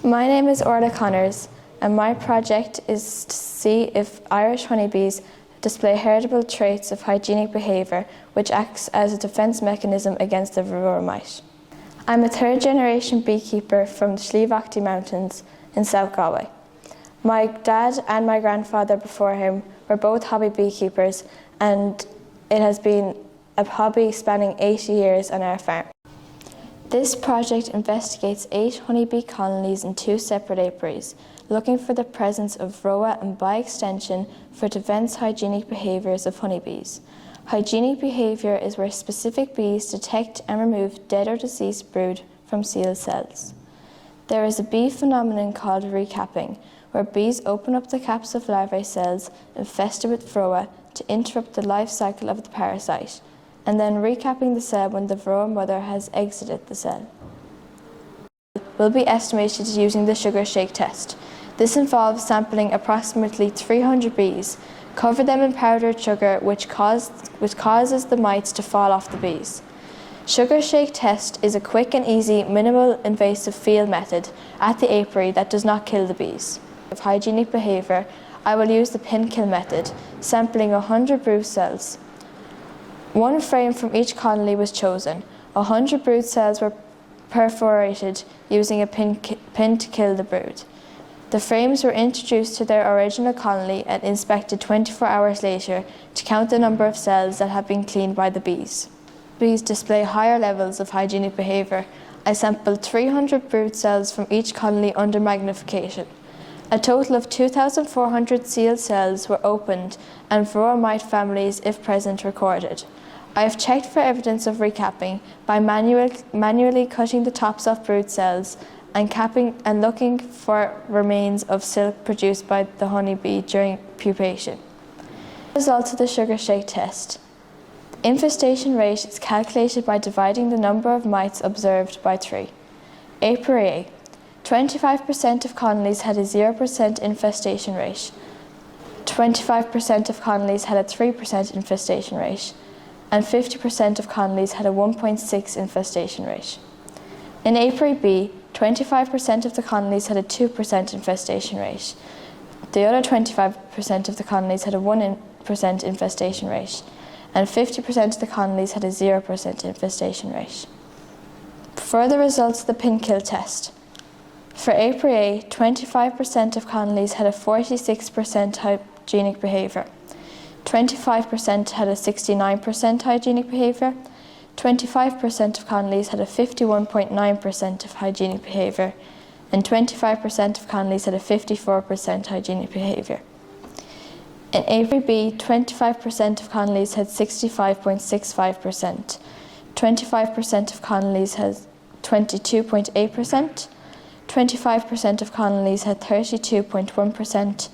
My name is Orlaith, and my project is to see if Irish honeybees display heritable traits of hygienic behaviour which acts as a defence mechanism against the varroa mite. I'm a third-generation beekeeper from the Slievachty Mountains in South Galway. My dad and my grandfather before him were both hobby beekeepers, and it has been a hobby spanning 80 years on our farm. This project investigates 8 honeybee colonies in 2 separate apiaries, looking for the presence of varroa and, by extension, for defence hygienic behaviours of honeybees. Hygienic behaviour is where specific bees detect and remove dead or deceased brood from sealed cells. There is a bee phenomenon called recapping, where bees open up the caps of larvae cells infested with varroa to interrupt the life cycle of the parasite, and then recapping the cell when the varroa mother has exited the cell. Will be estimated using the sugar shake test. This involves sampling approximately 300 bees, cover them in powdered sugar which causes the mites to fall off the bees. Sugar shake test is a quick and easy, minimal invasive field method at the apiary that does not kill the bees. Of hygienic behaviour, I will use the pin kill method, sampling 100 brood cells. 1 frame from each colony was chosen. 100 brood cells were perforated using a pin to kill the brood. The frames were introduced to their original colony and inspected 24 hours later to count the number of cells that have been cleaned by the bees. Bees display higher levels of hygienic behaviour. I sampled 300 brood cells from each colony under magnification. A total of 2,400 sealed cells were opened and varroa mite families, if present, recorded. I have checked for evidence of recapping by manually cutting the tops off brood cells and capping and looking for remains of silk produced by the honeybee during pupation. Results of the sugar shake test. The infestation rate is calculated by dividing the number of mites observed by 3. Apiary A. 25% of colonies had a 0% infestation rate. 25% of colonies had a 3% infestation rate. And 50% of colonies had a 1.6 infestation rate. In apiary B, 25% of the colonies had a 2% infestation rate. The other 25% of the colonies had a 1% infestation rate, and 50% of the colonies had a 0% infestation rate. Further results of the pin kill test. For apiary A, 25% of colonies had a 46% hygienic behaviour. 25% had a 69% hygienic behaviour, 25% of colonies had a 51.9% of hygienic behaviour, and 25% of colonies had a 54% hygienic behaviour. In apiary B, 25% of colonies had 65.65%, 25% of colonies had 22.8%, 25% of colonies had 32.1%,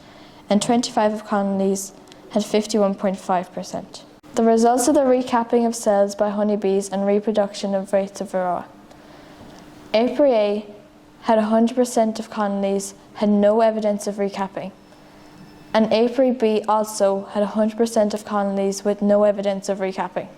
and 25% of colonies had 51.5%. The results of the recapping of cells by honeybees and reproduction of rates of varroa. Apiary A had 100% of colonies had no evidence of recapping, and apiary B also had 100% of colonies with no evidence of recapping.